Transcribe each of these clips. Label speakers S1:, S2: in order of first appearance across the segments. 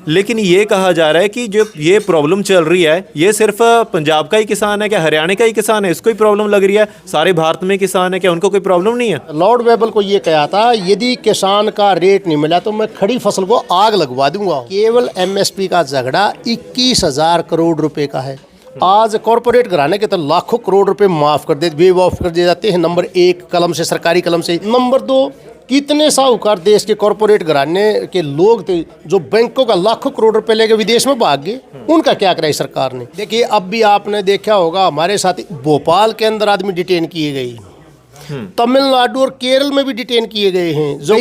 S1: लेकिन ये कहा जा रहा है कि जो ये प्रॉब्लम चल रही है ये सिर्फ पंजाब का ही किसान है क्या, हरियाणा का ही किसान है इसको ही प्रॉब्लम लग रही है, सारे भारत में किसान है क्या, उनको कोई प्रॉब्लम नहीं है?
S2: लॉर्ड वेबल को ये कहा था, यदि किसान का रेट नहीं मिला तो मैं खड़ी फसल को आग लगवा दूंगा। केवल एमएसपी का झगड़ा 21,000 करोड़ रुपए का है। आज कॉर्पोरेट घराने के तो लाखों करोड़ रुपए माफ कर दे, वेव ऑफ कर दिए जाते हैं। नंबर 1 कलम से, सरकारी कलम से। नंबर 2, कितने साहूकार देश के कॉर्पोरेट घराने के लोग थे जो बैंकों का लाखों करोड़ रुपए लेके विदेश में भाग गए, उनका क्या करा सरकार ने? देखिए, अब भी आपने देखा होगा हमारे साथ भोपाल के अंदर आदमी डिटेन किए गए, तमिलनाडु और केरल में भी डिटेन किए गए हैं। जो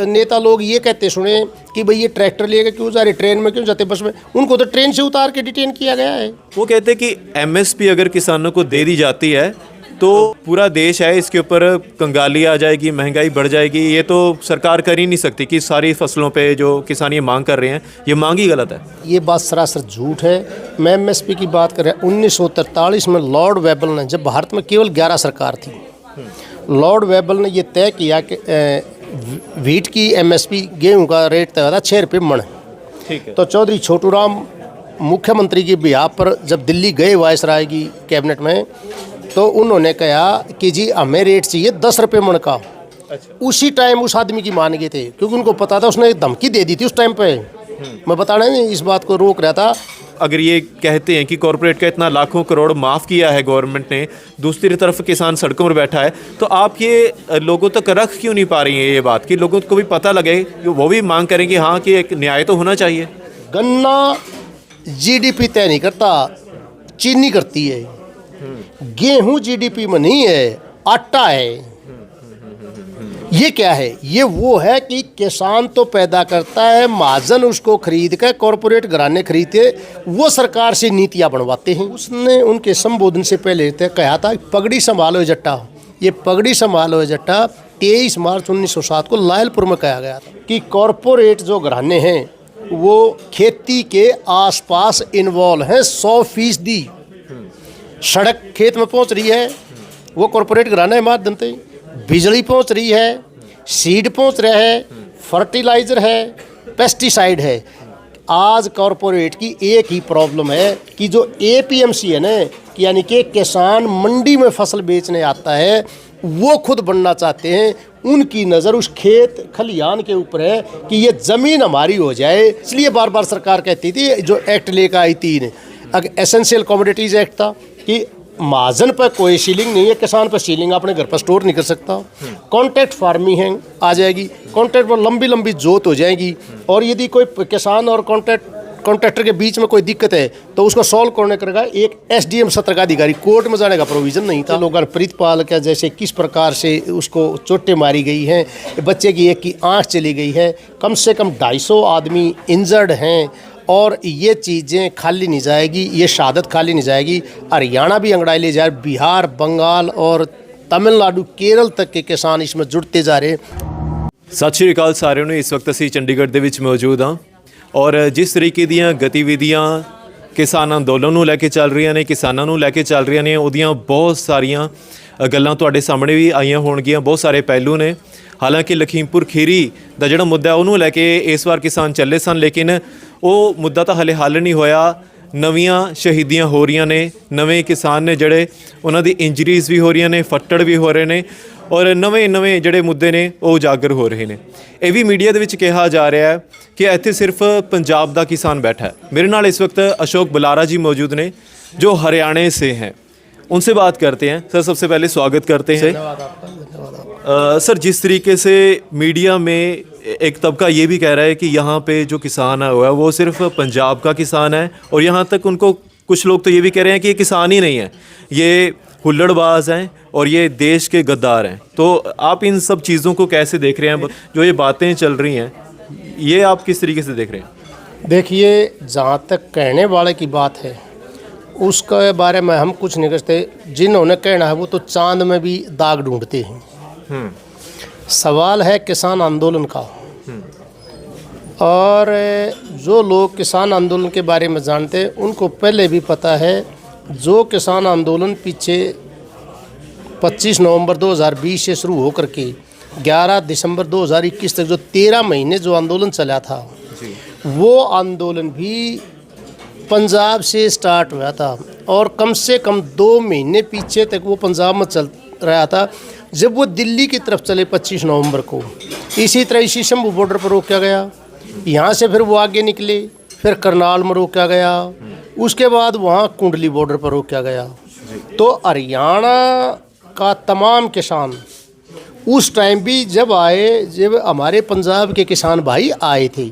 S2: नेता लोग ये कहते सुने कि भाई ये ट्रैक्टर लेके क्यों जा रहे, ट्रेन में क्यों जाते, बस में, उनको तो ट्रेन से उतार के डिटेन किया गया है।
S1: वो कहते हैं कि एमएसपी अगर किसानों को दे दी जाती है तो पूरा देश है इसके ऊपर कंगाली आ जाएगी, महंगाई बढ़ जाएगी। ये तो सरकार कर ही नहीं सकती कि सारी फसलों पे जो किसान ये मांग कर रहे हैं, ये मांग ही गलत है।
S2: ये बात सरासर झूठ है। मैं एमएसपी की बात कर रहा हूँ। 1943 में लॉर्ड वेबल ने, जब भारत में केवल 11 सरकार थी, लॉर्ड वेबल ने यह तय किया कि व्हीट की एमएसपी, गेहूं का रेट तय था 6 रुपये मन।
S1: ठीक है।
S2: तो चौधरी छोटूराम मुख्यमंत्री के बिहार पर जब दिल्ली गए वायसराय की कैबिनेट में, तो उन्होंने कहा कि जी हमें रेट चाहिए 10 रुपये मन का।
S1: अच्छा।
S2: उसी टाइम उस आदमी की मान गए थे, क्योंकि उनको पता था, उसने एक धमकी दे दी थी उस टाइम पे। मैं बताना नहीं, इस बात को रोक रहा था।
S1: अगर ये कहते हैं कि कॉर्पोरेट का इतना लाखों करोड़ माफ़ किया है गवर्नमेंट ने, दूसरी तरफ किसान सड़कों पर बैठा है, तो आप ये लोगों तक रख क्यों नहीं पा रही हैं ये बात कि लोगों को भी पता लगे, वो भी मांग करें कि हाँ कि एक न्याय तो होना चाहिए?
S2: गन्ना जीडीपी तय नहीं करता, चीनी करती है। गेहूं जीडीपी में नहीं है, आटा है। ये क्या है? ये वो है कि किसान तो पैदा करता है, महाजन उसको खरीद कर, कॉर्पोरेट घराने खरीदते, वो सरकार से नीतियां बनवाते हैं। उसने उनके संबोधन से पहले कहा था पगड़ी संभालो जट्टा। ये पगड़ी संभालो जट्टा 23 मार्च 1907 को लायलपुर में कहा गया था कि कॉर्पोरेट जो घराने हैं वो खेती के आसपास इन्वॉल्व हैं 100%। सड़क खेत में पहुंच रही है, वो कॉर्पोरेट घराने माध्यम से। बिजली पहुंच रही है, सीड पहुंच रहा है, फर्टिलाइजर है, पेस्टिसाइड है। आज कॉर्पोरेट की एक ही प्रॉब्लम है कि जो एपीएमसी है ना, कि यानी कि किसान मंडी में फसल बेचने आता है, वो खुद बनना चाहते हैं। उनकी नज़र उस खेत खलिहान के ऊपर है कि ये ज़मीन हमारी हो जाए। इसलिए बार बार सरकार कहती थी, जो एक्ट लेकर आई थी, अगर एसेंशियल कमोडिटीज़ एक्ट था कि महाजन पर कोई सीलिंग नहीं है, किसान पर सीलिंग अपने घर पर स्टोर नहीं कर सकता। कॉन्ट्रैक्ट फार्मिंग है आ जाएगी, कॉन्ट्रैक्ट पर लंबी लंबी जोत हो जाएगी। और यदि कोई किसान और कॉन्ट्रैक्टर के बीच में कोई दिक्कत है तो उसको सॉल्व करने करेगा एक एसडीएम सत्र का अधिकारी। कोर्ट में जाने का प्रोविज़न नहीं था। लोगों ने प्रीतपाल का जैसे किस प्रकार से उसको चोटें मारी गई हैं, बच्चे की एक की आँख चली गई है, कम से कम 250 आदमी इंजर्ड हैं। और ये चीज़ें खाली नहीं जाएगी, ये शहादत खाली नहीं जाएगी। हरियाणा भी अंगड़ाई ले जाए, बिहार, बंगाल और तमिलनाडु, केरल तक के किसान इसमें जुड़ते जा रहे।
S1: सत श्री अकाल सारिਆਂ ਨੂੰ। इस वक्त असीं चंडीगढ़ ਦੇ ਵਿੱਚ मौजूद हाँ और जिस तरीके ਦੀਆਂ गतिविधियां किसान अंदोलन ਨੂੰ ਲੈ ਕੇ ਚੱਲ ਰਹੀਆਂ ਨੇ, ਕਿਸਾਨਾਂ ਨੂੰ ਲੈ ਕੇ ਚੱਲ ਰਹੀਆਂ ਨੇ, ਉਹਦੀਆਂ ਬਹੁਤ ਸਾਰੀਆਂ ਗੱਲਾਂ ਤੁਹਾਡੇ ਸਾਹਮਣੇ ਵੀ ਆਈਆਂ ਹੋਣਗੀਆਂ, ਬਹੁਤ ਸਾਰੇ ਪਹਿਲੂ ਨੇ। ਹਾਲਾਂਕਿ ਲਖੀਮਪੁਰ ਖੀਰੀ ਦਾ ਜਿਹੜਾ ਮੁੱਦਾ ਉਹਨੂੰ ਲੈ ਕੇ ਇਸ ਵਾਰ ਕਿਸਾਨ ਚੱਲੇ ਸਨ, ਲੇਕਿਨ ਉਹ ਮੁੱਦਾ ਤਾਂ ਹਲੇ ਹੱਲ ਨਹੀਂ ਹੋਇਆ। ਨਵੀਆਂ ਸ਼ਹੀਦੀਆਂ ਹੋ ਰਹੀਆਂ ਨੇ, ਨਵੇਂ ਕਿਸਾਨ ਨੇ ਜਿਹੜੇ, ਉਹਨਾਂ ਦੀ ਇੰਜਰੀਜ਼ ਵੀ ਹੋ ਰਹੀਆਂ ਨੇ, ਫੱਟੜ ਵੀ ਹੋ ਰਹੇ ਨੇ ਔਰ ਨਵੇਂ ਜਿਹੜੇ ਮੁੱਦੇ ਨੇ ਉਹ ਉਜਾਗਰ ਹੋ ਰਹੇ ਨੇ। ਇਹ ਵੀ ਮੀਡੀਆ ਦੇ ਵਿੱਚ ਕਿਹਾ ਜਾ ਰਿਹਾ ਹੈ ਕਿ ਇੱਥੇ ਸਿਰਫ ਪੰਜਾਬ ਦਾ ਕਿਸਾਨ बैठा है। मेरे नाल इस वक्त अशोक बुलारा जी मौजूद ने जो हरियाणा से हैं, उनसे बात करते हैं। सर, सबसे पहले स्वागत करते हैं। सर, जिस तरीके से मीडिया में एक तबका ये भी कह रहा है कि यहाँ पे जो किसान हुआ है वो सिर्फ पंजाब का किसान है, और यहाँ तक उनको कुछ लोग तो ये भी कह रहे हैं कि ये किसान ही नहीं है, ये हुल्लड़बाज हैं और ये देश के गद्दार हैं। तो आप इन सब चीज़ों को कैसे देख रहे हैं? जो ये बातें चल रही हैं, ये आप किस तरीके से देख रहे हैं?
S2: देखिए, जहाँ तक कहने वाले की बात है उसके बारे में हम कुछ नहीं करते। जिन्होंने कहना है वो तो चांद में भी दाग ढूंढते हैं। सवाल है किसान आंदोलन का। और जो लोग किसान आंदोलन के बारे में जानते हैं उनको पहले भी पता है, जो किसान आंदोलन पीछे 25 नवंबर 2020 से शुरू होकर के 11 दिसंबर 2021 तक जो 13 महीने जो आंदोलन चला था, वो आंदोलन भी पंजाब से स्टार्ट हुआ था और कम से कम 2 महीने पीछे तक वो पंजाब में चल रहा था। जब वो दिल्ली की तरफ चले 25 नवंबर को, इसी तरह इसी शंभू बॉर्डर पर रोका गया। यहाँ से फिर वो आगे निकले, फिर करनाल में रोका गया, उसके बाद वहाँ कुंडली बॉर्डर पर रोका गया। तो हरियाणा का तमाम किसान उस टाइम भी जब आए, जब हमारे पंजाब के किसान भाई आए थे।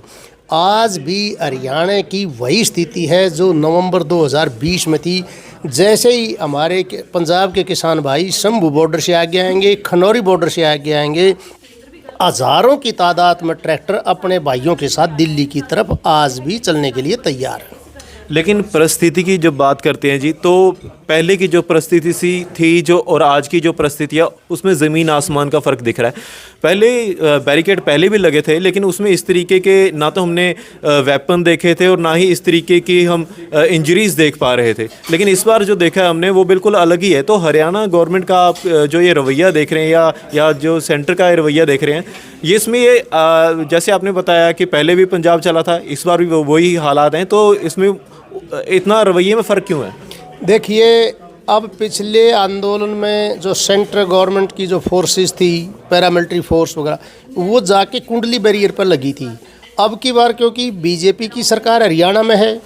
S2: आज भी हरियाणा की वही स्थिति है जो नवंबर 2020 में थी। जैसे ही हमारे पंजाब के किसान भाई शंभू बॉर्डर से आगे आएंगे, खनौरी बॉर्डर से आगे आएंगे, हज़ारों की तादाद में ट्रैक्टर अपने भाइयों के साथ दिल्ली की तरफ आज भी चलने के लिए तैयार हैं।
S1: लेकिन परिस्थिति की जब बात करते हैं जी, तो पहले की जो परिस्थिति थी जो और आज की जो परिस्थिति है उसमें ज़मीन आसमान का फ़र्क दिख रहा है। पहले बैरिकेड पहले भी लगे थे, लेकिन उसमें इस तरीके के ना तो हमने वेपन देखे थे और ना ही इस तरीके की हम इंजरीज़ देख पा रहे थे। लेकिन इस बार जो देखा है हमने वो बिल्कुल अलग ही है। तो हरियाणा गवर्नमेंट का आप जो ये रवैया देख रहे हैं या जो सेंटर का रवैया देख रहे हैं, ये इसमें ये जैसे आपने बताया कि पहले भी पंजाब चला था, इस बार भी वही हालात हैं, तो इसमें इतना रवैये में फ़र्क क्यों है?
S2: देखिए, अब पिछले आंदोलन में जो सेंट्रल गवर्नमेंट की जो फोर्सेस थी, पैरामिलिट्री फोर्स वगैरह, वो जाके कुंडली बैरियर पर लगी थी। अब की बार क्योंकि बीजेपी की सरकार हरियाणा में है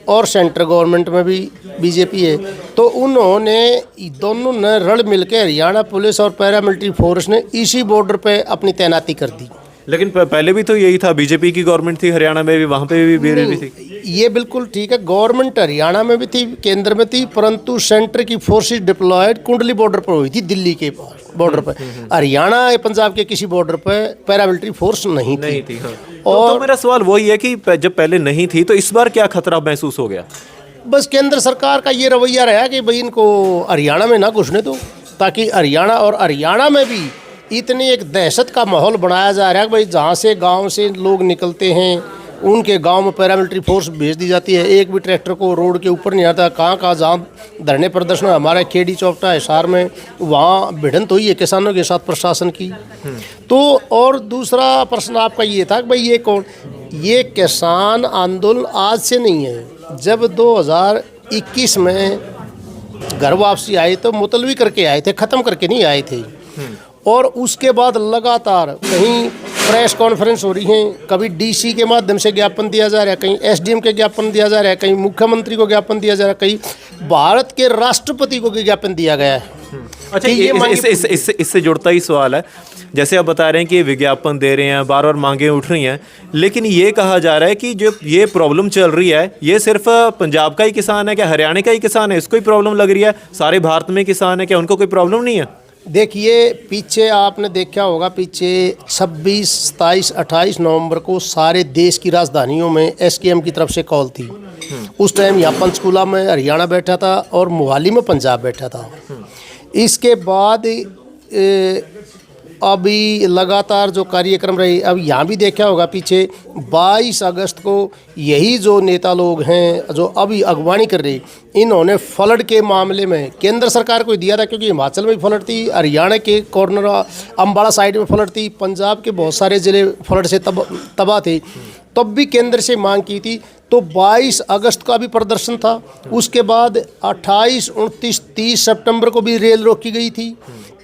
S2: और सेंट्रल गवर्नमेंट में भी बीजेपी है, तो उन्होंने दोनों ने रल मिलकर हरियाणा पुलिस और पैरामिलिट्री फोर्स ने इसी बॉर्डर पे अपनी तैनाती कर दी।
S1: लेकिन पहले भी तो यही था, बीजेपी की गवर्नमेंट थी हरियाणा में भी, वहाँ पे भी बीजेपी थी।
S2: ये बिल्कुल ठीक है, गवर्नमेंट हरियाणा में भी थी, केंद्र में थी, परंतु सेंटर की फोर्सेस डिप्लॉयड कुंडली बॉर्डर पर हुई थी, दिल्ली के बॉर्डर पर। हरियाणा पंजाब के किसी बॉर्डर पर पैरामिलिट्री फोर्स नहीं थी।
S1: हाँ। तो मेरा सवाल वही है कि जब पहले नहीं थी तो इस बार क्या खतरा महसूस हो गया?
S2: बस केंद्र सरकार का ये रवैया रहा कि भाई इनको हरियाणा में ना घुसने दो, ताकि हरियाणा में भी इतनी एक दहशत का माहौल बनाया जा रहा है कि भाई जहाँ से गांव से लोग निकलते हैं उनके गांव में पैरामिलिट्री फोर्स भेज दी जाती है। एक भी ट्रैक्टर को रोड के ऊपर नहीं आता। कहाँ जहाँ धरने प्रदर्शन, हमारा खेड़ी चौपटा हिसार में, वहाँ भिड़ंत हुई है किसानों के साथ प्रशासन की। तो और दूसरा प्रश्न आपका ये था कि भाई ये कौन, ये किसान आंदोलन आज से नहीं है। जब 2021 में घर वापसी आए तो मुतलवी करके आए थे, ख़त्म करके नहीं आए थे। और उसके बाद लगातार कहीं प्रेस कॉन्फ्रेंस हो रही हैं, कभी डीसी के माध्यम से ज्ञापन दिया जा रहा है, कहीं एसडीएम के ज्ञापन दिया जा रहा है, कहीं मुख्यमंत्री को ज्ञापन दिया जा रहा है, कहीं भारत के राष्ट्रपति को ज्ञापन दिया गया है।
S1: अच्छा, इससे जुड़ता ही सवाल है, जैसे आप बता रहे हैं कि विज्ञापन दे रहे हैं, बार बार मांगें उठ रही हैं, लेकिन ये कहा जा रहा है कि जो ये प्रॉब्लम चल रही है ये सिर्फ पंजाब का ही किसान है क्या, हरियाणा का ही किसान है इसको ही प्रॉब्लम लग रही है? सारे भारत में किसान है क्या, उनको कोई प्रॉब्लम नहीं है?
S2: देखिए, पीछे आपने देखा होगा, पीछे 26, 27, 28 नवंबर को सारे देश की राजधानियों में एसकेएम की तरफ से कॉल थी। उस टाइम यहाँ पंचकूला में हरियाणा बैठा था और मोहाली में पंजाब बैठा था। इसके बाद अभी लगातार जो कार्यक्रम रहे, अब यहाँ भी देखा होगा पीछे 22 अगस्त को यही जो नेता लोग हैं जो अभी अगवानी कर रहे, इन्होंने फ्लड के मामले में केंद्र सरकार को दिया था, क्योंकि हिमाचल में भी फ्लड थी, हरियाणा के कॉर्नर अम्बाला साइड में फ्लड थी, पंजाब के बहुत सारे ज़िले फ्लड से तबाह थे। तब भी केंद्र से मांग की थी। तो 22 अगस्त का भी प्रदर्शन था। उसके बाद 28, 29, 30 सितंबर को भी रेल रोकी गई थी।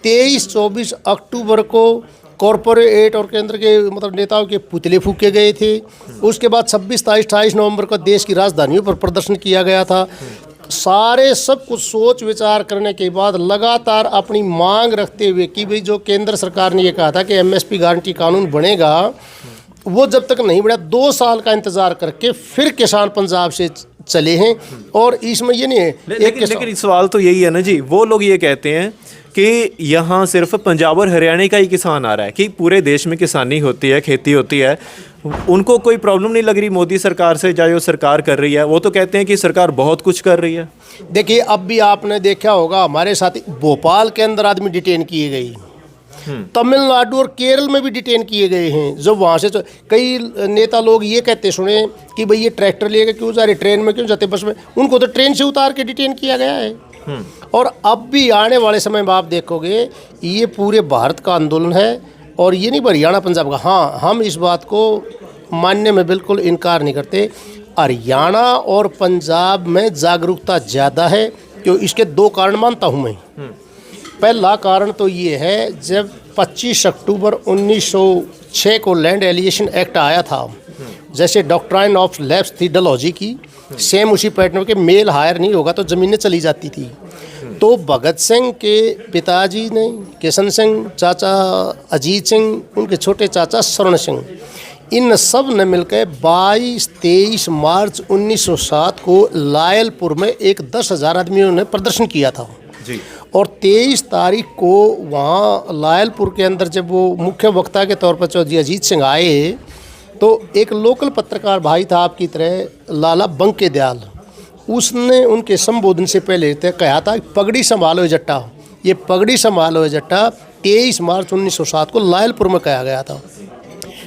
S2: 23, 24 अक्टूबर को कॉरपोरेट और केंद्र के मतलब नेताओं के पुतले फूके गए थे। उसके बाद 26, 27, 28 नवंबर को देश की राजधानियों पर प्रदर्शन किया गया था। सारे सब कुछ सोच विचार करने के बाद लगातार अपनी मांग रखते हुए कि भाई जो केंद्र सरकार ने ये कहा था कि एमएसपी गारंटी कानून बनेगा, वो जब तक नहीं बढ़ा 2 साल का इंतजार करके फिर किसान पंजाब से चले हैं। और इसमें ये नहीं है
S1: लेकिन सवाल तो यही है ना जी, वो लोग ये कहते हैं कि यहाँ सिर्फ पंजाब और हरियाणा का ही किसान आ रहा है, कि पूरे देश में किसानी होती है, खेती होती है, उनको कोई प्रॉब्लम नहीं लग रही मोदी सरकार से, चाहे वो सरकार कर रही है। वो तो कहते हैं कि सरकार बहुत कुछ कर रही है।
S2: देखिए, अब भी आपने देखा होगा हमारे साथ भोपाल के अंदर आदमी डिटेन किए गए, तमिलनाडु और केरल में भी डिटेन किए गए हैं। जब वहाँ से कई नेता लोग ये कहते सुने कि भाई ये ट्रैक्टर लेकर क्यों जा रहे, ट्रेन में क्यों जाते, बस में, उनको तो ट्रेन से उतार के डिटेन किया गया है। और अब भी आने वाले समय में आप देखोगे ये पूरे भारत का आंदोलन है और ये नहीं हरियाणा पंजाब का। हाँ, हम इस बात को मानने में बिल्कुल इनकार नहीं करते। हरियाणा और पंजाब में जागरूकता ज़्यादा है, क्यों इसके दो कारण मानता हूँ मैं। पहला कारण तो ये है, जब 25 अक्टूबर 1906 को लैंड एलिएशन एक्ट आया था, जैसे डॉक्ट्राइन ऑफ लैप्स थी डलहौजी की, सेम उसी पैटर्न के मेल हायर नहीं होगा तो ज़मीनें चली जाती थी। तो भगत सिंह के पिताजी ने, किशन सिंह, चाचा अजीत सिंह, उनके छोटे चाचा स्वर्ण सिंह, इन सब ने मिलकर 22-23 मार्च 1907 को लायलपुर में एक 10,000 आदमियों ने प्रदर्शन किया था
S1: जी।
S2: और 23 तारीख को वहाँ लायलपुर के अंदर जब वो मुख्य वक्ता के तौर पर चौधरी अजीत सिंह आए, तो एक लोकल पत्रकार भाई था आपकी तरह, लाला बंके दयाल, उसने उनके संबोधन से पहले कहा था, पगड़ी संभालो जट्टा। ये पगड़ी संभालो जट्टा 23 मार्च 1907 को लायलपुर में कहा गया था।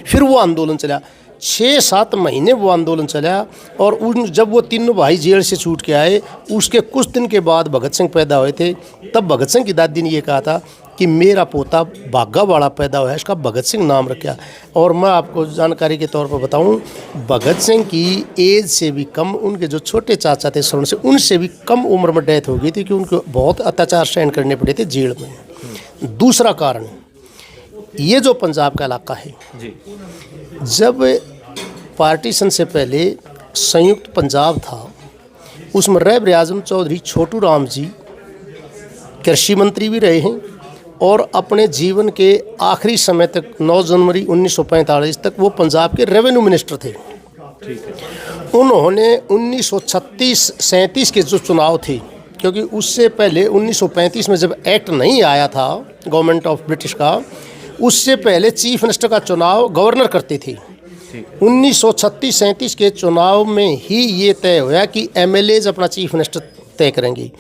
S2: फिर वो आंदोलन चला, 6-7 महीने वो आंदोलन चला, और जब वो तीनों भाई जेल से छूट के आए, उसके कुछ दिन के बाद भगत सिंह पैदा हुए थे। तब भगत सिंह की दादी ने ये कहा था कि मेरा पोता बाघावाड़ा पैदा हुआ है, इसका भगत सिंह नाम रखा। और मैं आपको जानकारी के तौर पर बताऊं, भगत सिंह की एज से भी कम उनके जो छोटे चाचा थे स्वर्ण सिंह, उनसे भी कम उम्र में डेथ हो गई थी, कि उनको बहुत अत्याचार सहन करने पड़े थे जेल में। दूसरा कारण, ये जो पंजाब का इलाका है जी, जब पार्टीशन से पहले संयुक्त पंजाब था, उसमें रहबर आज़म चौधरी छोटू राम जी कृषि मंत्री भी रहे हैं, और अपने जीवन के आखिरी समय तक 9 जनवरी 1945 तक वो पंजाब के रेवेन्यू मिनिस्टर थे। उन्होंने 1936-37 के जो चुनाव थे, क्योंकि उससे पहले 1935 में जब एक्ट नहीं आया था गवर्नमेंट ऑफ ब्रिटिश का, उससे पहले चीफ मिनिस्टर का चुनाव गवर्नर करते थे। 1936-37 के चुनाव में ही ये तय हुआ कि एमएलएज अपना चीफ मिनिस्टर तय करेंगे।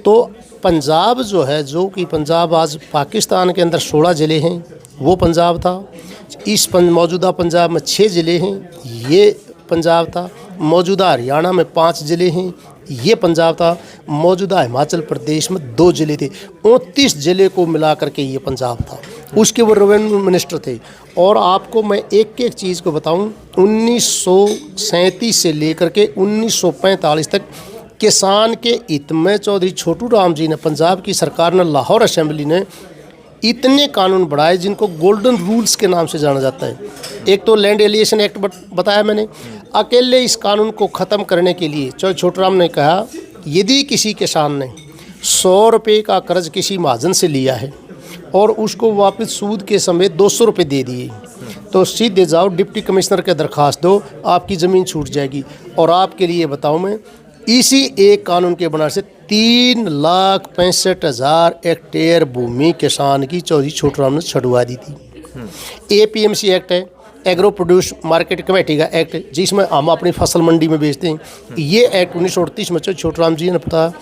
S2: तो पंजाब जो है, जो कि पंजाब आज पाकिस्तान के अंदर 16 ज़िले हैं, वो पंजाब था। इस मौजूदा पंजाब में 6 ज़िले हैं, ये पंजाब था। मौजूदा हरियाणा में 5 ज़िले हैं, ये पंजाब था। मौजूदा हिमाचल प्रदेश में 2 ज़िले थे। 29 ज़िले को मिला करके ये पंजाब था। उसके वो रेवेन्यू मिनिस्टर थे। और आपको मैं एक एक चीज़ को बताऊं, 1937 से लेकर के 1945 तक किसान के हित में चौधरी छोटू राम जी ने, पंजाब की सरकार ने, लाहौर असेंबली ने इतने कानून बढ़ाए जिनको गोल्डन रूल्स के नाम से जाना जाता है। एक तो लैंड एलिएशन एक्ट बताया मैंने। अकेले इस कानून को ख़त्म करने के लिए चौधरी छोटू राम ने कहा, यदि किसी किसान ने 100 रुपये का कर्ज किसी महाजन से लिया है और उसको वापस सूद के समेत 200 रुपये दे दिए, तो सीधे जाओ डिप्टी कमिश्नर के दरखास्त दो, आपकी ज़मीन छूट जाएगी। और आपके लिए बताऊं मैं, इसी एक कानून के बनाने से 3,65,000 हेक्टेयर भूमि किसान की चौधरी छोटू राम ने छुड़वा दी थी। APMC एक्ट है, एग्रो प्रोड्यूस मार्केट कमेटी का एक्ट, जिसमें हम अपनी फसल मंडी में बेचते हैं। ये एक्ट 1938 में छोटू राम जी ने बताया।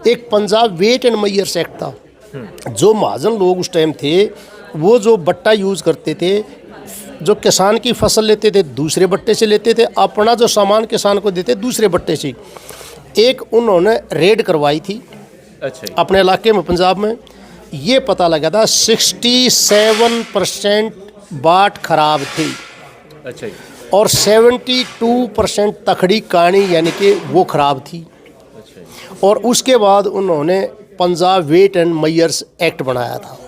S2: एक Punjab weights and measures act था। जो महाजन लोग उस टाइम थे, वो जो बट्टा यूज़ करते थे, जो किसान की फसल लेते थे दूसरे बट्टे से लेते थे, अपना जो सामान किसान को देते दूसरे बट्टे से। एक उन्होंने रेड करवाई थी अपने इलाके में पंजाब में, ये पता लगा था 67% बाट खराब थी।
S1: अच्छा।
S2: और 72% तखड़ी कानी यानी कि वो खराब थी। अच्छा। और उसके बाद उन्होंने Punjab weights and measures act बनाया था।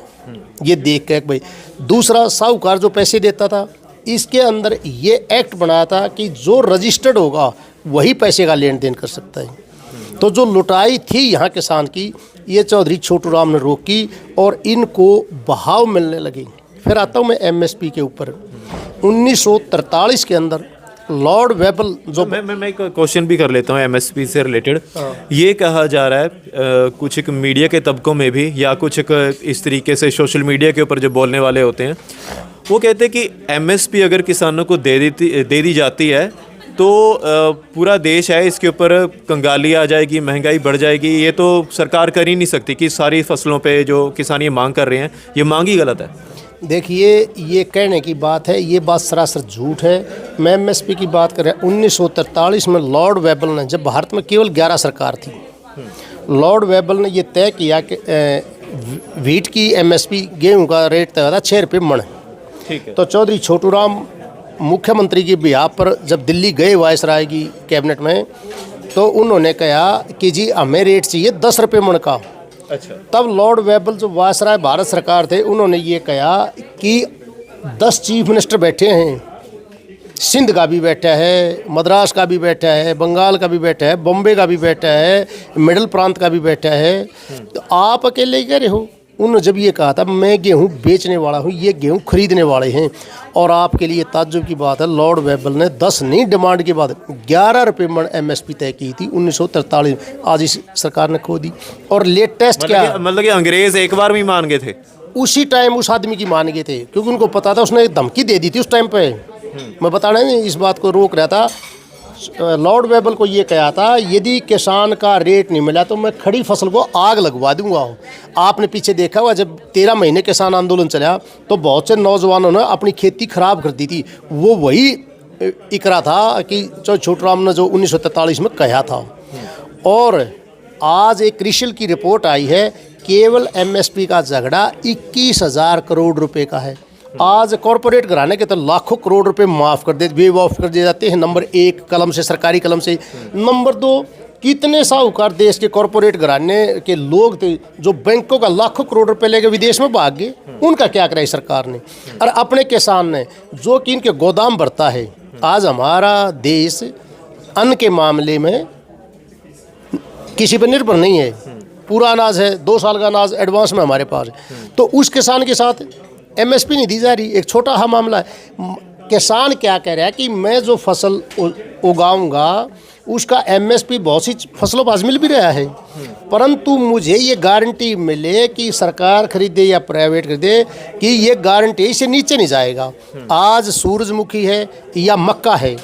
S2: ये देख के भाई, दूसरा साहूकार जो पैसे देता था, इसके अंदर ये एक्ट बनाया था कि जो रजिस्टर्ड होगा वही पैसे का लेन देन कर सकता है। तो जो लुटाई थी यहाँ किसान की, ये चौधरी छोटू राम ने रोकी और इनको बहाव मिलने लगी। फिर आता हूँ मैं MSP के ऊपर। 1943 के अंदर लॉर्ड वेबल जो
S1: मैं एक क्वेश्चन भी कर लेता हूँ MSP से रिलेटेड। ये कहा जा रहा है कुछ एक मीडिया के तबकों में भी, या कुछ एक इस तरीके से सोशल मीडिया के ऊपर जो बोलने वाले होते हैं, वो कहते हैं कि MSP अगर किसानों को दे दी जाती है तो पूरा देश है इसके ऊपर कंगाली आ जाएगी, महंगाई बढ़ जाएगी। ये तो सरकार कर ही नहीं सकती कि सारी फसलों पे जो किसान ये मांग कर रहे हैं, ये मांग ही गलत है।
S2: देखिए, ये कहने की बात है, ये बात सरासर झूठ है। मैं MSP की बात कर रहा हूँ। 1943 में लॉर्ड वेबल ने, जब भारत में केवल 11 सरकार थी, लॉर्ड वेबल ने ये तय किया कि व्हीट की MSP, गेहूँ का रेट तय था 6 रुपये मन।
S1: ठीक है।
S2: तो चौधरी छोटू राम मुख्यमंत्री की बिहाफ पर जब दिल्ली गए वायसराय की कैबिनेट में, तो उन्होंने कहा कि जी हमें रेट चाहिए 10 रुपये मन का।
S1: अच्छा।
S2: तब लॉर्ड वेबल जो वायसराय भारत सरकार थे, उन्होंने ये कहा कि 10 चीफ मिनिस्टर बैठे हैं, सिंध का भी बैठा है, मद्रास का भी बैठा है, बंगाल का भी बैठा है, बॉम्बे का भी बैठा है, मिडिल प्रांत का भी बैठा है, तो आप अकेले ही कह रहे हो। उन्होंने जब ये कहा था मैं गेहूं बेचने वाला हूं, ये गेहूं खरीदने वाले हैं, और आपके लिए ताज्जुब की बात है लॉर्ड वेबल ने 10 नहीं डिमांड के बाद 11 रुपये मन MSP तय की थी 1943। आज इस सरकार ने खो दी। और लेटेस्ट क्या,
S1: मतलब कि अंग्रेज एक बार में मान गए थे,
S2: उसी टाइम उस आदमी की मान गए थे, क्योंकि उनको पता था, उसने एक धमकी दे दी थी उस टाइम पे। मैं बताना नहीं इस बात को रोक रहा था। लॉर्ड वेबल को ये कहा था यदि किसान का रेट नहीं मिला तो मैं खड़ी फसल को आग लगवा दूंगा। आपने पीछे देखा हुआ जब 13 महीने किसान आंदोलन चला तो बहुत से नौजवानों ने अपनी खेती खराब कर दी थी। वो वही इकरा था कि छोटूराम ने जो 1943 में कहा था। और आज एक क्रिशल की रिपोर्ट आई है, केवल MSP का झगड़ा 21,000 करोड़ रुपए का है। आज कॉरपोरेट घराने के तो लाखों करोड़ रुपए माफ़ कर दे, वेव ऑफ कर दिए जाते हैं। नंबर 1 कलम से, सरकारी कलम से। नंबर 2, कितने साहूकार देश के कॉरपोरेट घराने के लोग थे जो बैंकों का लाखों करोड़ रुपए लेके विदेश में भाग गए, उनका क्या कराई सरकार ने। और अपने किसान ने जो कि इनके गोदाम भरता है। आज हमारा देश अन्न के मामले में किसी पर निर्भर नहीं है। पूरा अनाज है, 2 साल का अनाज एडवांस में हमारे पास है, तो उस किसान के साथ MSP नहीं दी जा रही। एक छोटा सा मामला है, किसान क्या कह रहा है कि मैं जो फसल उगाऊंगा उसका MSP बहुत सी फसलों पर मिल भी रहा है, परंतु मुझे ये गारंटी मिले कि सरकार खरीदे या प्राइवेट खरीदे कि ये गारंटी इससे नीचे नहीं जाएगा। आज सूरजमुखी है या मक्का है,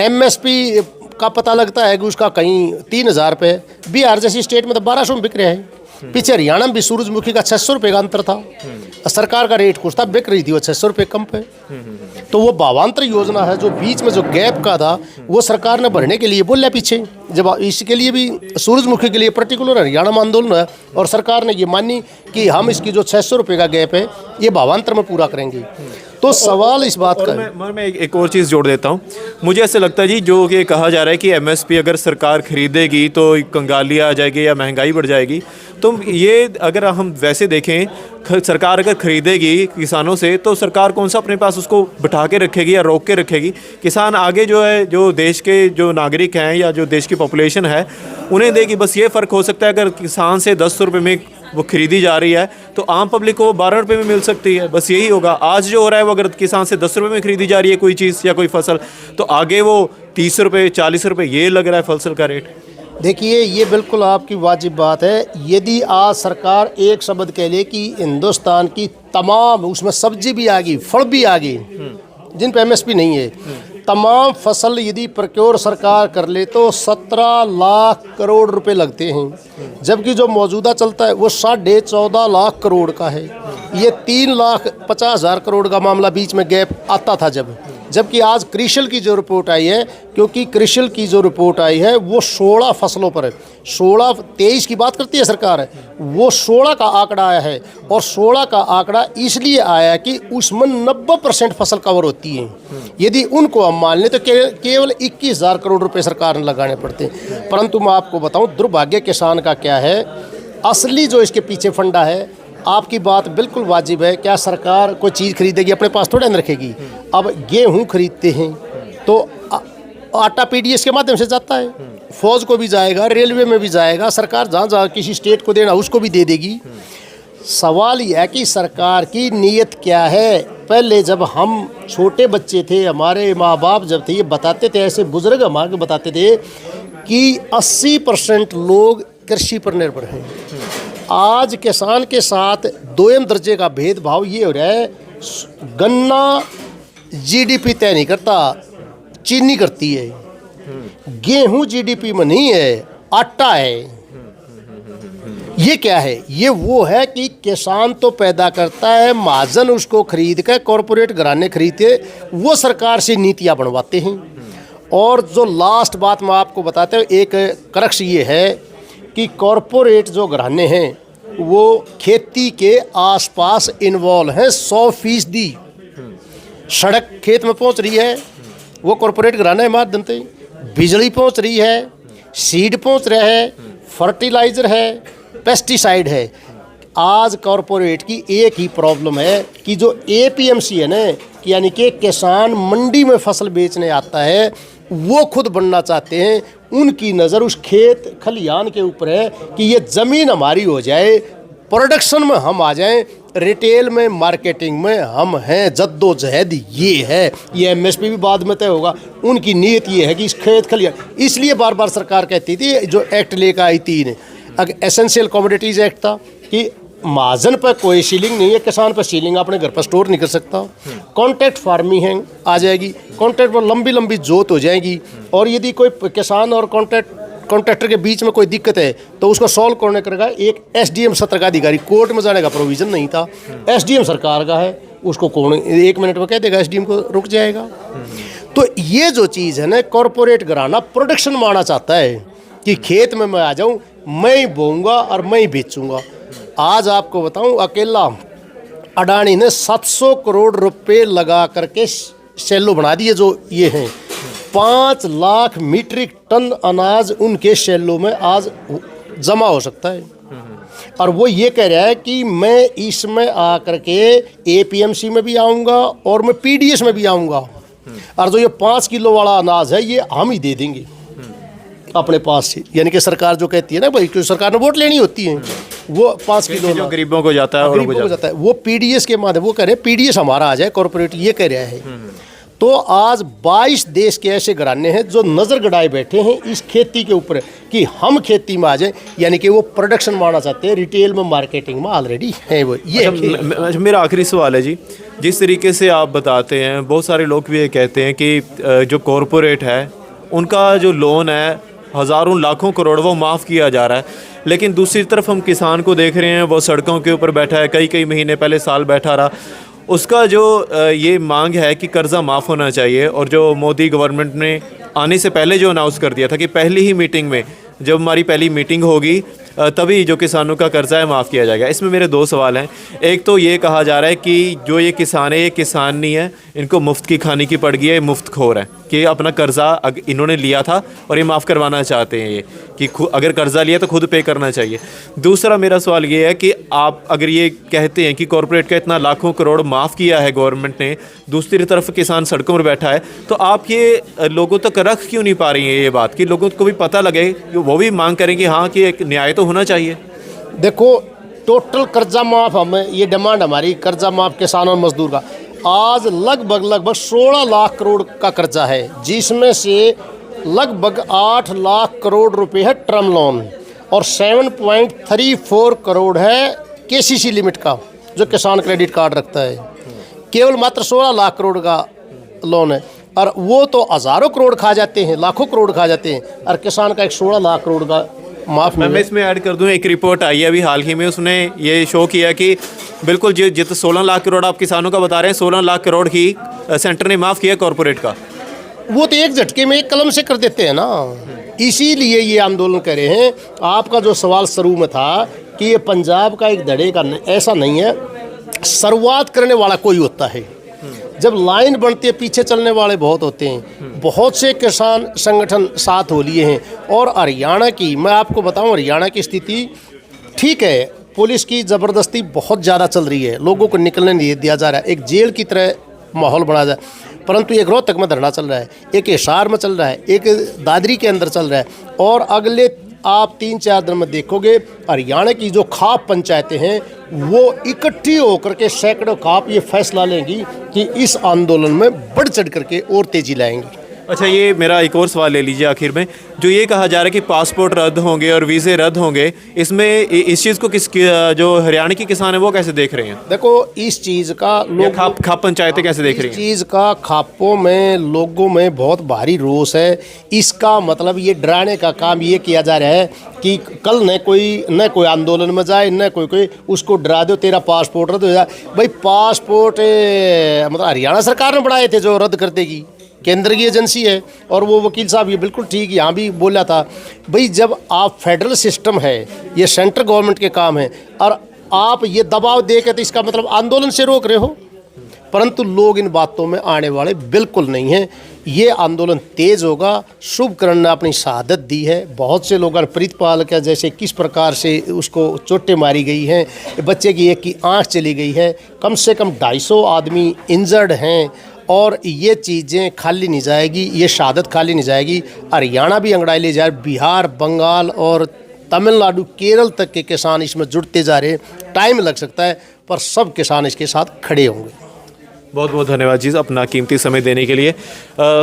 S2: MSP का पता लगता है कि उसका कहीं 3,000 रुपये, बिहार जैसी स्टेट में तो 1200 में बिक रहे हैं। पीछे हरियाणा में भी सूरजमुखी का 600 रुपये का अंतर था, सरकार का रेट कुछ था, बिक रही थी वो 600 रुपये कम पे। तो वो भावांतर योजना है, जो बीच में जो गैप का था वो सरकार ने भरने के लिए बोला पीछे। जब इसके लिए भी सूरजमुखी के लिए पर्टिकुलर हरियाणा में आंदोलन है और सरकार ने ये मानी कि हम इसकी जो 600 रुपये का गैप है ये भावांतर में पूरा करेंगे। तो सवाल इस बात का है।
S1: मैं एक और चीज़ जोड़ देता हूँ। मुझे ऐसे लगता है जी, जो कि कहा जा रहा है कि MSP अगर सरकार खरीदेगी तो कंगाली आ जाएगी या महंगाई बढ़ जाएगी, तो ये अगर हम वैसे देखें, सरकार अगर खरीदेगी किसानों से तो सरकार कौन सा अपने पास उसको बिठा के रखेगी या रोक के रखेगी। किसान आगे जो है, जो देश के जो नागरिक हैं या जो देश की पॉपुलेशन है उन्हें देगी। बस ये फ़र्क हो सकता है, अगर किसान से 10 रुपये में वो खरीदी जा रही है तो आम पब्लिक को 12 रुपये में मिल सकती है। बस यही होगा। आज जो हो रहा है वो अगर किसान से 10 रुपये में खरीदी जा रही है कोई चीज़ या कोई फसल, तो आगे वो 30 रुपये 40 रुपये ये लग रहा है फसल का रेट।
S2: देखिए, ये बिल्कुल आपकी वाजिब बात है। यदि आज सरकार एक शब्द कह ले कि हिंदुस्तान की तमाम, उसमें सब्जी भी आ गई, फल भी आ गई, जिन पे MSP नहीं है, तमाम फसल यदि प्रक्योर सरकार कर ले तो 17 लाख करोड़ रुपए लगते हैं, जबकि जो मौजूदा चलता है वो 14.5 लाख करोड़ का है। ये 3,50,000 करोड़ का मामला बीच में गैप आता था जबकि आज क्रिशल की जो रिपोर्ट आई है, क्योंकि क्रिशल की जो रिपोर्ट आई है वो 16 फसलों पर है, 23 की बात करती है सरकार, वो 16 का आंकड़ा आया है। और 16 का आंकड़ा इसलिए आया कि उसमें 90% फसल कवर होती है। यदि उनको हम मान लें तो केवल 21,000 करोड़ रुपए सरकार ने लगाने पड़ते हैं। परंतु मैं आपको बताऊं, दुर्भाग्य किसान का क्या है, असली जो इसके पीछे फंडा है, आपकी बात बिल्कुल वाजिब है। क्या सरकार कोई चीज़ खरीदेगी अपने पास थोड़े न रखेगी। अब गेहूँ खरीदते हैं तो आटा PDS के माध्यम से जाता है, फौज को भी जाएगा, रेलवे में भी जाएगा, सरकार जहाँ जहाँ किसी स्टेट को देना उसको भी दे देगी। सवाल यह है कि सरकार की नीयत क्या है। पहले जब हम छोटे बच्चे थे, हमारे माँ बाप जब थे, ये बताते थे, ऐसे बुजुर्ग हमारे बताते थे कि 80% लोग कृषि पर निर्भर हैं। आज किसान के साथ दोयम दर्जे का भेदभाव ये हो रहा है, गन्ना GDP तय नहीं करता, चीनी करती है। गेहूं GDP में नहीं है, आटा है। ये क्या है? ये वो है कि किसान तो पैदा करता है, महाजन उसको खरीद कर, कॉरपोरेट घराने खरीदते, वो सरकार से नीतियां बनवाते हैं। और जो लास्ट बात मैं आपको बताता हूँ, एक करक्ष ये है कि कॉरपोरेट जो घराने हैं वो खेती के आसपास इन्वॉल्व हैं 100%। सड़क खेत में पहुंच रही है, वो कॉरपोरेट घराने के माध्यम से, बिजली पहुंच रही है, सीड पहुंच रहा है, फर्टिलाइज़र है, पेस्टिसाइड है। आज कॉरपोरेट की एक ही प्रॉब्लम है कि जो एपीएमसी है ना, कि यानी कि किसान मंडी में फसल बेचने आता है, वो खुद बनना चाहते हैं। उनकी नज़र उस खेत खलिहान के ऊपर है कि ये ज़मीन हमारी हो जाए, प्रोडक्शन में हम आ जाएं, रिटेल में, मार्केटिंग में हम हैं, जद्दोजहद ये है। ये एमएसपी भी बाद में तय होगा। उनकी नीयत ये है कि इस खेत खलिहान, इसलिए बार बार सरकार कहती थी, जो एक्ट लेकर आई थी ने, अगर एसेंशियल कमोडिटीज़ एक्ट था कि महाजन पर कोई सीलिंग नहीं है, किसान पर सीलिंग अपने घर पर स्टोर नहीं कर सकता। कॉन्ट्रैक्ट फार्मिंग है आ जाएगी, कॉन्ट्रैक्ट पर लंबी लंबी जोत हो जाएगी, और यदि कोई किसान और कॉन्ट्रैक्टर के बीच में कोई दिक्कत है तो उसको सॉल्व करने करेगा एक एसडीएम सत्र का अधिकारी। कोर्ट में जाने का प्रोविज़न नहीं था, एसडीएम सरकार का है, उसको कौन 1 मिनट में कह देगा, एसडीएम को रुक जाएगा। तो ये जो चीज़ है ना, कॉरपोरेट घराना प्रोडक्शन माना चाहता है कि खेत में मैं आ जाऊँ, मैं ही बोऊँगा और मैं ही बेचूँगा। आज आपको बताऊँ, अकेला अडानी ने 700 करोड़ रुपए लगा करके सेलो बना दिए, जो ये हैं 5 लाख मीट्रिक टन अनाज उनके शैलों में आज जमा हो सकता है। और वो ये कह रहा है कि मैं इसमें आकर के एपीएमसी में भी आऊँगा और मैं पीडीएस में भी आऊँगा, और जो ये 5 किलो वाला अनाज है ये हम ही दे देंगे अपने पास से। यानी कि सरकार जो कहती है ना भाई, क्योंकि सरकार ने वोट लेनी होती है, वो 5 किलो
S1: जो गरीबों को जाता है,
S2: गरीबों को जाता है, वो पीडीएस के माध्यम, वो कह रहे हैं पीडीएस हमारा आ जाए, कॉर्पोरेट ये कह रहा है। तो आज 22 देश के ऐसे घराने हैं जो नज़र गड़ाए बैठे हैं इस खेती के ऊपर कि हम खेती में आ जाए, यानी कि वो प्रोडक्शन मारना चाहते हैं, रिटेल में, मार्केटिंग में ऑलरेडी है वो। ये
S1: अच्छा, मेरा आखिरी सवाल है जी, जिस तरीके से आप बताते हैं, बहुत सारे लोग भी ये कहते हैं कि जो कॉरपोरेट है उनका जो लोन है हज़ारों लाखों करोड़ वो माफ़ किया जा रहा है, लेकिन दूसरी तरफ हम किसान को देख रहे हैं, वो सड़कों के ऊपर बैठा है, कई महीने पहले, साल बैठा रहा। उसका जो ये मांग है कि कर्ज़ा माफ़ होना चाहिए, और जो मोदी गवर्नमेंट ने आने से पहले जो अनाउंस कर दिया था कि पहली ही मीटिंग में, जब हमारी पहली मीटिंग होगी तभी जो किसानों का कर्जा है माफ़ किया जाएगा। इसमें मेरे 2 सवाल हैं। एक तो ये कहा जा रहा है कि जो ये किसान है, ये किसान नहीं है, इनको मुफ्त की खाने की पड़ गई है, मुफ्त खोर है, कि अपना कर्जा इन्होंने लिया था और ये माफ़ करवाना चाहते हैं, ये कि अगर कर्जा लिया तो खुद पे करना चाहिए। दूसरा मेरा सवाल ये है कि आप अगर ये कहते हैं कि कॉरपोरेट का इतना लाखों करोड़ माफ़ किया है गवर्नमेंट ने, दूसरी तरफ किसान सड़कों पर बैठा है, तो आप ये लोगों तक रख क्यों नहीं पा रही हैं ये बात, कि लोगों को भी पता लगे, वो भी मांग करें कि हाँ कि एक न्याय तो होना चाहिए।
S2: देखो, टोटल कर्जा माफ़, हमें ये डिमांड हमारी कर्जा माफ़ किसान और मजदूर का आज लगभग 16 लाख करोड़ का कर्जा है, जिसमें से लगभग 8 लाख करोड़ रुपए है टर्म लोन और 7.34 करोड़ है केसीसी लिमिट का, जो किसान क्रेडिट कार्ड रखता है। केवल मात्र 16 लाख करोड़ का लोन है, और वो तो हज़ारों करोड़ खा जाते हैं, लाखों करोड़ खा जाते हैं, और किसान का एक 16 लाख करोड़ का माफ़।
S1: मैं इसमें ऐड कर दूं, एक रिपोर्ट आई है अभी हाल ही में, उसने ये शो किया कि बिल्कुल जित 16 लाख करोड़ आप किसानों का बता रहे हैं, 16 लाख करोड़ ही सेंटर ने माफ़ किया कॉरपोरेट का।
S2: वो तो एक झटके में, एक कलम से कर देते हैं ना, इसीलिए ये आंदोलन कर रहे हैं। आपका जो सवाल शुरू में था कि ये पंजाब का एक धड़े का, ऐसा नहीं है। शुरुआत करने वाला कोई होता है, जब लाइन बनती है पीछे चलने वाले बहुत होते हैं। बहुत से किसान संगठन साथ हो लिए हैं, और हरियाणा की मैं आपको बताऊं, हरियाणा की स्थिति ठीक है, पुलिस की ज़बरदस्ती बहुत ज़्यादा चल रही है, लोगों को निकलने नहीं दिया जा रहा है, एक जेल की तरह माहौल बना जाए, परंतु एक रोहतक में धरना चल रहा है, एक हिसार में चल रहा है, एक दादरी के अंदर चल रहा है, और अगले आप 3-4 दिन में देखोगे हरियाणा की जो खाप पंचायतें हैं वो इकट्ठी होकर के सैकड़ों खाप ये फैसला लेंगी कि इस आंदोलन में बढ़ चढ़ करके और तेजी लाएंगी।
S1: अच्छा, ये मेरा एक और सवाल ले लीजिए आखिर में, जो ये कहा जा रहा है कि पासपोर्ट रद्द होंगे और वीज़े रद्द होंगे, इसमें इस चीज़ को जो हरियाणा के किसान है वो कैसे देख रहे हैं?
S2: देखो, इस चीज़ का लोग
S1: खाप पंचायतें कैसे देख रही हैं?
S2: इस चीज़ का खापों में, लोगों में बहुत भारी रोष है। इसका मतलब ये डराने का काम ये किया जा रहा है कि कल न कोई आंदोलन में जाए, न कोई उसको डरा दो तेरा पासपोर्ट रद्द हो जाए। भाई पासपोर्ट मतलब हरियाणा सरकार ने बढ़ाए थे जो रद्द कर देगी, केंद्र की एजेंसी है, और वो वकील साहब ये बिल्कुल ठीक यहाँ भी बोला था। भाई जब आप फेडरल सिस्टम है, ये सेंट्रल गवर्नमेंट के काम है, और आप ये दबाव दे के, तो इसका मतलब आंदोलन से रोक रहे हो। परंतु लोग इन बातों में आने वाले बिल्कुल नहीं हैं। ये आंदोलन तेज होगा। शुभकरण ने अपनी शहादत दी है। बहुत से लोगों ने प्रीतपाल का जैसे किस प्रकार से उसको चोटें मारी गई हैं, बच्चे की एक की आँख चली गई है, कम से कम 250 आदमी इंजर्ड हैं और ये चीज़ें खाली नहीं जाएगी, ये शहादत खाली नहीं जाएगी। हरियाणा भी अंगड़ाई ले जाए, बिहार, बंगाल और तमिलनाडु, केरल तक के किसान इसमें जुड़ते जा रहे हैं। टाइम लग सकता है पर सब किसान इसके साथ खड़े होंगे।
S1: ਬਹੁਤ ਬਹੁਤ ਧੰਨਵਾਦ ਜੀ ਆਪਣਾ ਕੀਮਤੀ ਸਮੇਂ ਦੇਣ ਕੇ ਲਈ।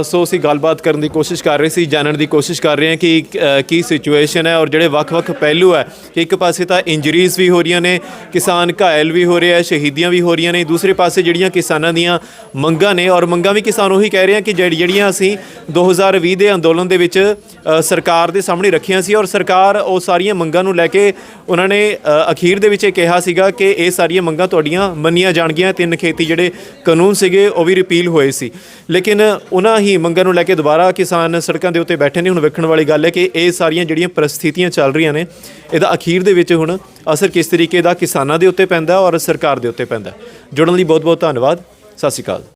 S1: ਸੋ ਅਸੀਂ ਗੱਲਬਾਤ ਕਰਨ ਦੀ ਕੋਸ਼ਿਸ਼ ਕਰ ਰਹੇ ਸੀ, ਜਾਣਨ ਦੀ ਕੋਸ਼ਿਸ਼ ਕਰ ਰਹੇ ਹਾਂ ਕਿ ਕੀ ਸਿਚੁਏਸ਼ਨ ਹੈ ਔਰ ਜਿਹੜੇ ਵੱਖ-ਵੱਖ ਪਹਿਲੂ ਹੈ ਕਿ ਇੱਕ ਪਾਸੇ ਤਾਂ ਇੰਜਰੀਜ਼ ਵੀ ਹੋ ਰਹੀਆਂ ਨੇ, ਕਿਸਾਨ ਘਾਇਲ ਵੀ ਹੋ ਰਹੇ ਆ, ਸ਼ਹੀਦੀਆਂ ਵੀ ਹੋ ਰਹੀਆਂ ਨੇ, ਦੂਸਰੇ ਪਾਸੇ ਜਿਹੜੀਆਂ ਕਿਸਾਨਾਂ ਦੀਆਂ ਮੰਗਾਂ ਨੇ ਔਰ ਮੰਗਾਂ ਵੀ ਕਿਸਾਨ ਉਹੀ ਕਹਿ ਰਹੇ ਆ ਕਿ ਜਿਹੜੀਆਂ ਅਸੀਂ 2020 ਦੇ ਅੰਦੋਲਨ ਦੇ ਵਿੱਚ ਸਰਕਾਰ ਦੇ ਸਾਹਮਣੇ ਰੱਖੀਆਂ ਸੀ ਔਰ ਸਰਕਾਰ ਉਹ ਸਾਰੀਆਂ ਮੰਗਾਂ ਨੂੰ ਲੈ ਕੇ ਉਹਨਾਂ ਨੇ ਅਖੀਰ ਦੇ ਵਿੱਚ ਇਹ ਕਿਹਾ ਸੀਗਾ ਕਿ ਇਹ ਸਾਰੀਆਂ ਮੰਗਾਂ ਤੁਹਾਡੀਆਂ ਮੰਨੀਆਂ ਜਾਣਗੀਆਂ। 3 ਖੇਤੀ ਜਿਹੜੇ ਕਾਨੂੰਨ ਸੀਗੇ ਉਹ ਵੀ ਰਿਪੀਲ ਹੋਏ ਸੀ, ਲੇਕਿਨ ਉਹਨਾਂ ਹੀ ਮੰਗਾਂ ਨੂੰ ਲੈ ਕੇ ਦੁਬਾਰਾ ਕਿਸਾਨ ਸੜਕਾਂ ਦੇ ਉੱਤੇ ਬੈਠੇ ਨੇ। ਹੁਣ ਵੇਖਣ ਵਾਲੀ ਗੱਲ ਹੈ ਕਿ ਇਹ ਸਾਰੀਆਂ ਜਿਹੜੀਆਂ ਪਰਿਸਥਿਤੀਆਂ ਚੱਲ ਰਹੀਆਂ ਨੇ ਇਹਦਾ ਅਖੀਰ ਦੇ ਵਿੱਚ ਹੁਣ ਅਸਰ ਕਿਸ ਤਰੀਕੇ ਦਾ ਕਿਸਾਨਾਂ ਦੇ ਉੱਤੇ ਪੈਂਦਾ ਔਰ ਸਰਕਾਰ ਦੇ ਉੱਤੇ ਪੈਂਦਾ। ਜੁੜਨ ਲਈ ਬਹੁਤ ਬਹੁਤ ਧੰਨਵਾਦ। ਸਤਿ ਸ਼੍ਰੀ ਅਕਾਲ।